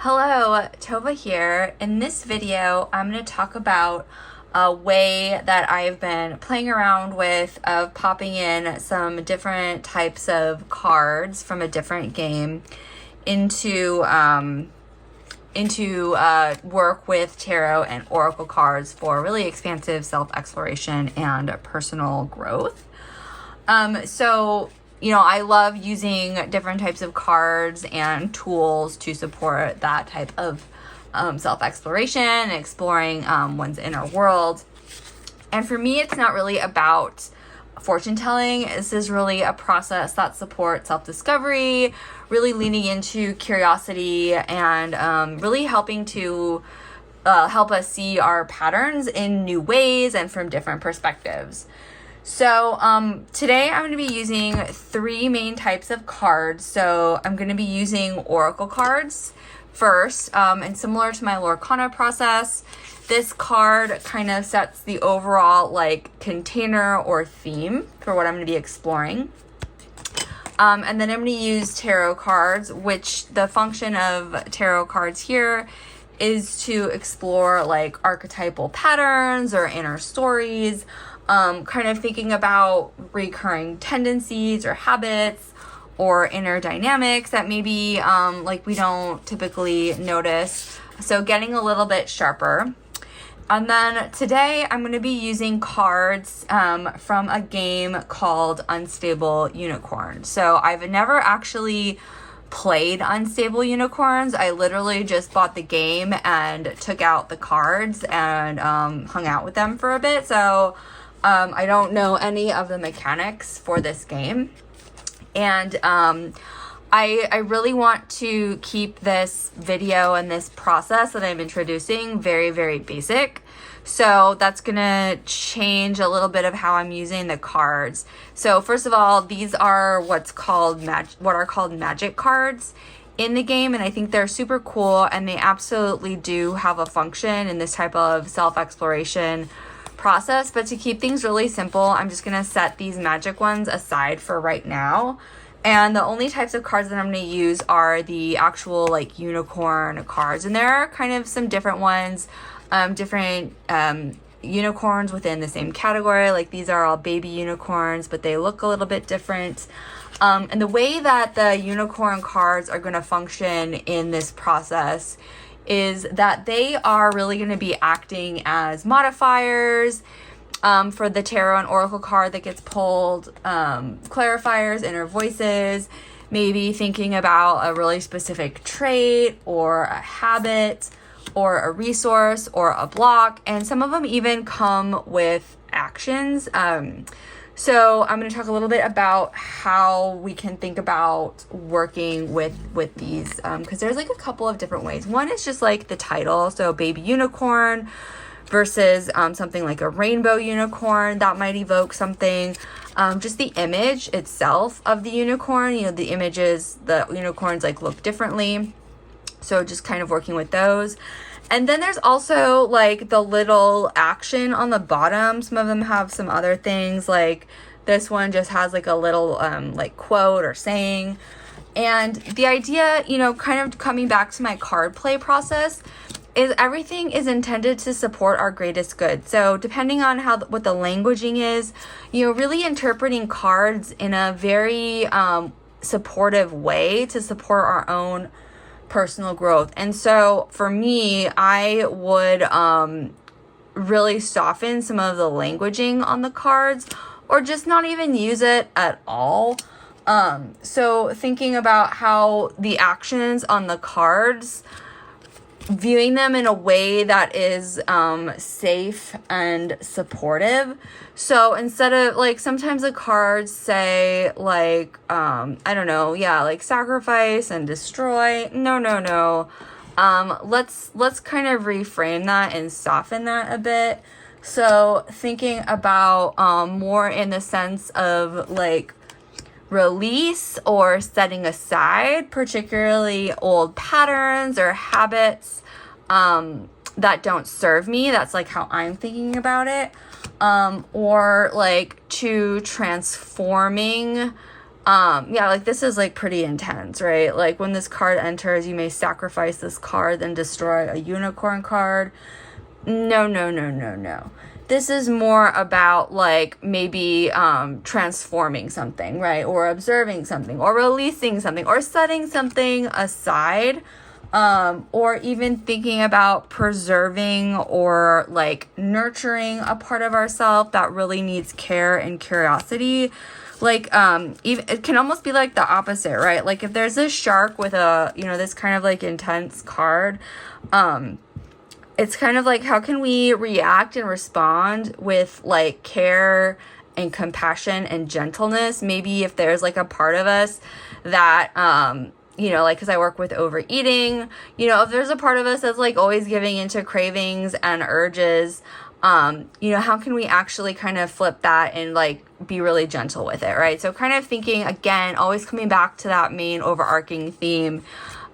Hello, Tova here. In this video, I'm going to talk about a way that I've been playing around with of popping in some different types of cards from a different game into work with tarot and oracle cards for really expansive self-exploration and personal growth. I love using different types of cards and tools to support that type of self-exploration and exploring one's inner world. And for me, it's not really about fortune telling. This is really a process that supports self-discovery, really leaning into curiosity and really helping to help us see our patterns in new ways and from different perspectives. So today I'm going to be using three main types of cards. So I'm going to be using oracle cards first, and similar to my Lorcana process, this card kind of sets the overall container or theme for what I'm going to be exploring. And then I'm going to use tarot cards, which the function of tarot cards here is to explore archetypal patterns or inner stories, kind of thinking about recurring tendencies or habits or inner dynamics that maybe we don't typically notice. So getting a little bit sharper. And then today I'm going to be using cards from a game called Unstable Unicorn. So I've never actually played Unstable Unicorns. I literally just bought the game and took out the cards and hung out with them for a bit. So I don't know any of the mechanics for this game. And I really want to keep this video and this process that I'm introducing very, very basic. So that's going to change a little bit of how I'm using the cards. So first of all, these are what are called magic cards in the game. And I think they're super cool. And they absolutely do have a function in this type of self-exploration process. But to keep things really simple, I'm just going to set these magic ones aside for right now. And the only types of cards that I'm going to use are the actual unicorn cards. And there are kind of some different ones, different unicorns within the same category. These are all baby unicorns, but they look a little bit different. And the way that the unicorn cards are going to function in this process is that they are really going to be acting as modifiers for the tarot and oracle card that gets pulled, clarifiers, inner voices, maybe thinking about a really specific trait or a habit or a resource or a block. And some of them even come with actions. So I'm going to talk a little bit about how we can think about working with these, because there's a couple of different ways. One is just the title, so baby unicorn versus something like a rainbow unicorn that might evoke something. Just the image itself of the unicorn, the images, the unicorns look differently. So just kind of working with those. And then there's also the little action on the bottom. Some of them have some other things, this one just has a little quote or saying. And the idea, kind of coming back to my card play process, is everything is intended to support our greatest good. So depending on what the languaging is, really interpreting cards in a very supportive way to support our own personal growth. And so for me, I would really soften some of the languaging on the cards or just not even use it at all. So thinking about how the actions on the cards, viewing them in a way that is safe and supportive. So instead of sometimes the cards say sacrifice and destroy. No. Let's kind of reframe that and soften that a bit. So thinking about more in the sense of release or setting aside particularly old patterns or habits that don't serve me. That's how I'm thinking about it. Or to transforming Yeah, like this is like pretty intense, right? Like when this card enters, you may sacrifice this card, then destroy a unicorn card. No, no, no, no, no. This is more about like maybe transforming something, right? Or observing something, or releasing something, or setting something aside, or even thinking about preserving or like nurturing a part of ourselves that really needs care and curiosity. Like even it can almost be like the opposite, right? Like if there's a shark with a, you know, this kind of like intense card, it's kind of like, how can we react and respond with like care and compassion and gentleness? Maybe if there's like a part of us that, you know, like, because I work with overeating, you know, if there's a part of us that's like always giving into cravings and urges, you know, how can we actually kind of flip that and like be really gentle with it, right? So kind of thinking, again, always coming back to that main overarching theme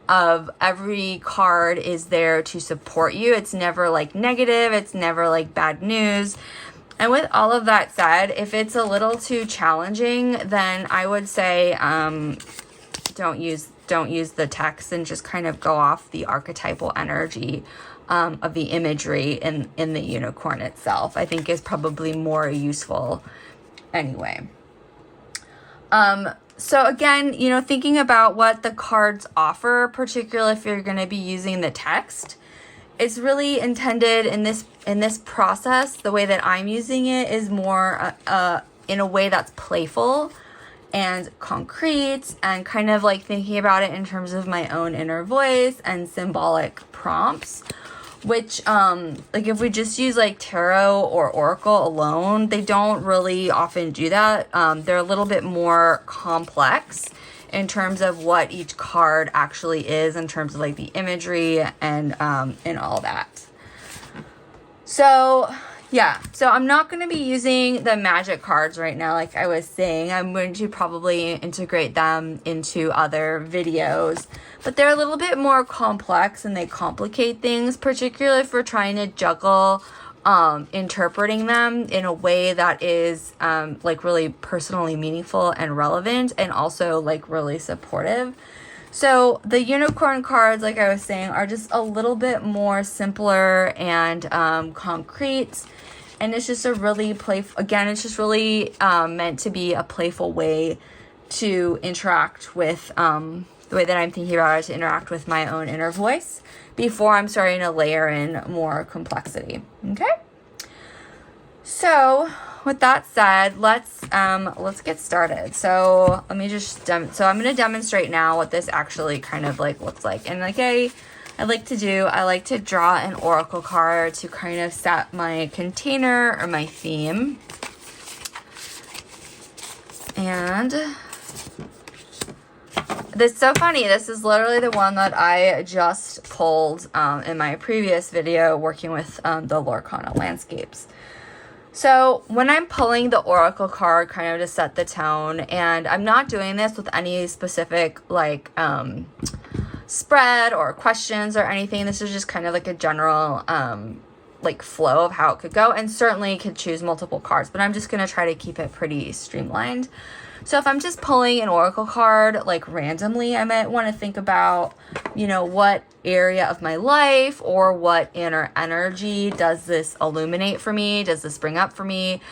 of every card is there to support you. It's never like negative. It's never like bad news. And with all of that said, if it's a little too challenging, then I would say don't use the text and just kind of go off the archetypal energy of the imagery in the unicorn itself. I think is probably more useful anyway. So again, you know, thinking about what the cards offer, particularly if you're going to be using the text, it's really intended in this process. The way that I'm using it is more in a way that's playful and concrete, and kind of like thinking about it in terms of my own inner voice and symbolic prompts, which like if we just use like tarot or oracle alone, they don't really often do that. They're a little bit more complex in terms of what each card actually is, in terms of like the imagery and all that. So yeah, so I'm not going to be using the magic cards right now. Like I was saying, I'm going to probably integrate them into other videos, but they're a little bit more complex and they complicate things, particularly if we're trying to juggle interpreting them in a way that is like really personally meaningful and relevant, and also like really supportive. So the unicorn cards, like I was saying, are just a little bit more simpler and concrete. And it's just a really playful, again, it's just really meant to be a playful way to interact with, the way that I'm thinking about it, to interact with my own inner voice before I'm starting to layer in more complexity. Okay? So with that said, let's get started. So let me just, so I'm going to demonstrate now what this actually kind of like looks like. And like I like to draw an oracle card to kind of set my container or my theme. And this is so funny. This is literally the one that I just pulled in my previous video working with the Lorcana landscapes. So when I'm pulling the oracle card kind of to set the tone, and I'm not doing this with any specific like spread or questions or anything. This is just kind of like a general like flow of how it could go, and certainly could choose multiple cards, but I'm just going to try to keep it pretty streamlined. So if I'm just pulling an oracle card like randomly, I might want to think about, you know, what area of my life or what inner energy does this illuminate for me? Does this bring up for me?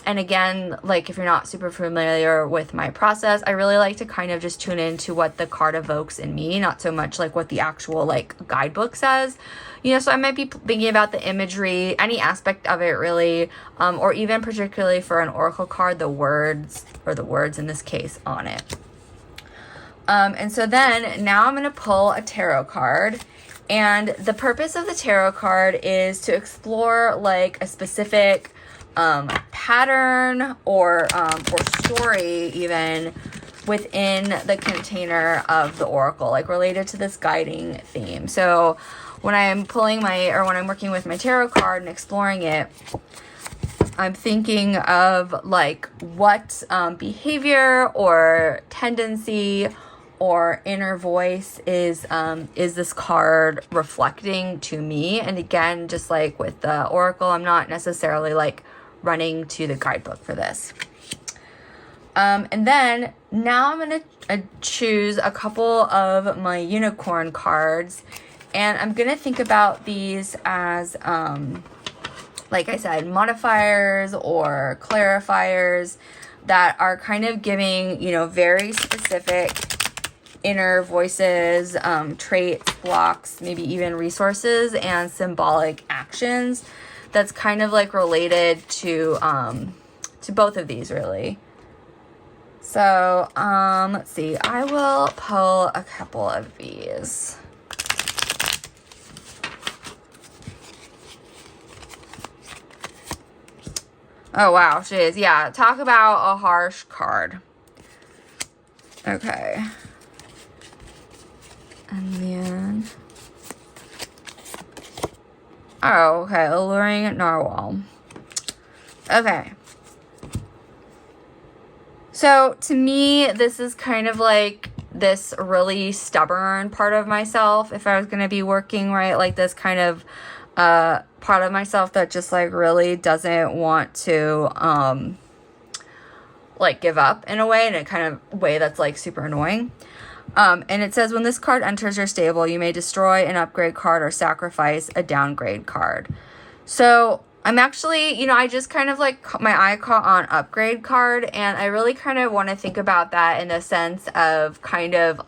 And again, like if you're not super familiar with my process, I really like to kind of just tune into what the card evokes in me, not so much like what the actual like guidebook says. You know, so I might be thinking about the imagery, any aspect of it really, or even particularly for an oracle card, the words in this case on it. And so then now I'm going to pull a tarot card. And the purpose of the tarot card is to explore like a specific pattern or story even within the container of the oracle, like related to this guiding theme. So when I'm when I'm working with my tarot card and exploring it, I'm thinking of like what behavior or tendency or inner voice is this card reflecting to me. And again, just like with the oracle, I'm not necessarily like running to the guidebook for this. And then now I'm going to choose a couple of my unicorn cards, and I'm going to think about these as, like I said, modifiers or clarifiers that are kind of giving, you know, very specific inner voices, traits, blocks, maybe even resources and symbolic actions that's kind of like related to both of these, really. So, let's see. I will pull a couple of these. Oh, wow. She is. Yeah. Talk about a harsh card. Okay. And then... oh, okay. Alluring narwhal. Okay. So, to me, this is kind of like this really stubborn part of myself. If I was going to be working, right? Like this kind of part of myself that just like really doesn't want to like give up in a way, in a kind of way that's like super annoying. And it says, when this card enters your stable, you may destroy an upgrade card or sacrifice a downgrade card. So I'm actually, you know, I just kind of like, my eye caught on upgrade card, and I really kind of want to think about that in the sense of kind of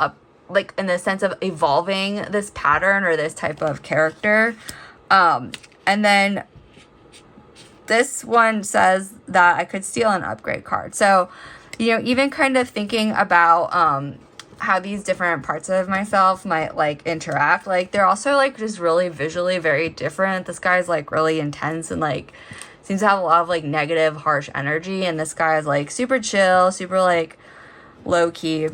like in the sense of evolving this pattern or this type of character. And then this one says that I could steal an upgrade card. So, you know, even kind of thinking about how these different parts of myself might like interact, like they're also like just really visually very different. This guy's like really intense and like seems to have a lot of like negative, harsh energy, and this guy is like super chill, super like low key.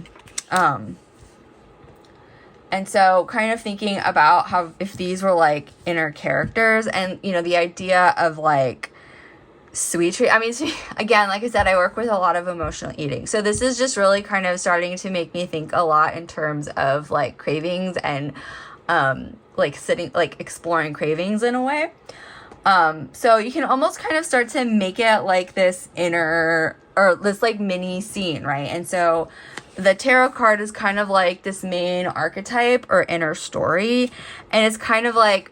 And so kind of thinking about how if these were like inner characters, and, you know, the idea of like sweet treat. I mean, again, like I said, I work with a lot of emotional eating. So this is just really kind of starting to make me think a lot in terms of like cravings and like exploring cravings in a way. So you can almost kind of start to make it like this inner or this like mini scene, right? And so the tarot card is kind of like this main archetype or inner story. And it's kind of like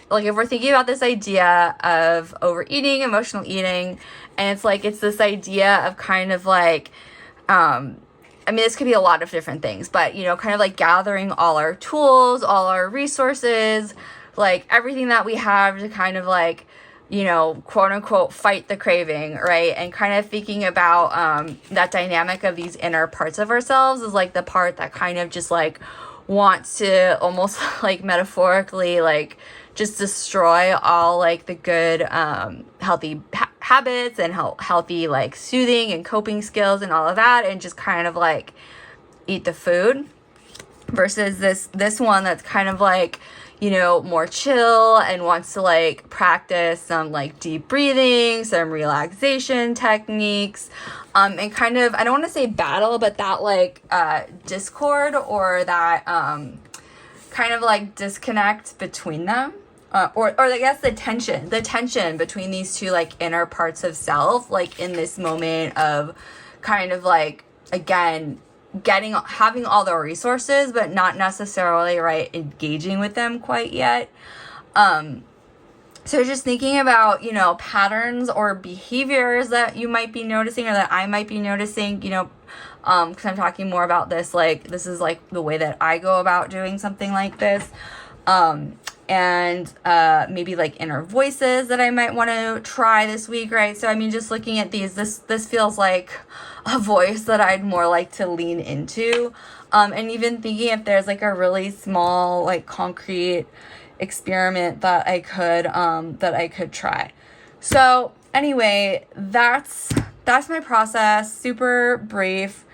if we're thinking about this idea of overeating, emotional eating, and it's this idea of kind of like, I mean, this could be a lot of different things, but, you know, kind of like gathering all our tools, all our resources, like everything that we have to kind of like, you know, quote unquote, fight the craving, right? And kind of thinking about that dynamic of these inner parts of ourselves is like the part that kind of just like wants to almost like metaphorically like just destroy all like the good healthy habits and healthy like soothing and coping skills and all of that, and just kind of like eat the food, versus this one that's kind of like, you know, more chill and wants to like practice some like deep breathing, some relaxation techniques, and kind of, I don't want to say battle, but that like discord or that kind of like disconnect between them, or I guess the tension between these two like inner parts of self, like in this moment of kind of like, again, having all the resources but not necessarily right engaging with them quite yet. So just thinking about, you know, patterns or behaviors that you might be noticing or that I might be noticing, you know, because I'm talking more about this, like this is like the way that I go about doing something like this, and maybe like inner voices that I might want to try this week, right? So I mean, just looking at these, this feels like a voice that I'd more like to lean into, and even thinking if there's like a really small like concrete experiment that I could try. So anyway, that's my process. Super brief.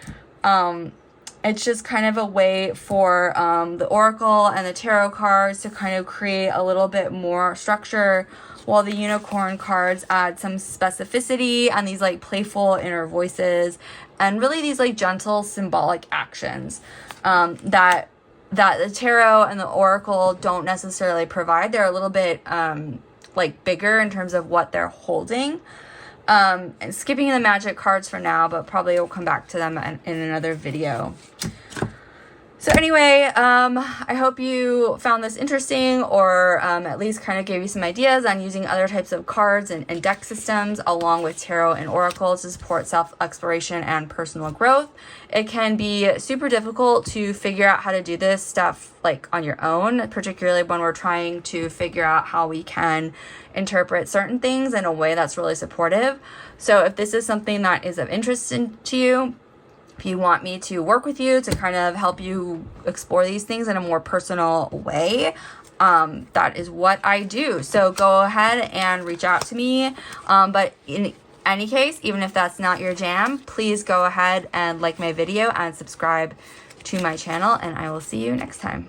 It's just kind of a way for the oracle and the tarot cards to kind of create a little bit more structure, while the unicorn cards add some specificity and these like playful inner voices and really these like gentle symbolic actions that the tarot and the oracle don't necessarily provide. They're a little bit like bigger in terms of what they're holding. And skipping the magic cards for now, but probably we'll come back to them in another video. So anyway, I hope you found this interesting, or at least kind of gave you some ideas on using other types of cards and deck systems along with tarot and oracles to support self-exploration and personal growth. It can be super difficult to figure out how to do this stuff like on your own, particularly when we're trying to figure out how we can interpret certain things in a way that's really supportive. So if this is something that is of interest to you, if you want me to work with you to kind of help you explore these things in a more personal way, that is what I do. So go ahead and reach out to me. But in any case, even if that's not your jam, please go ahead and like my video and subscribe to my channel, and I will see you next time.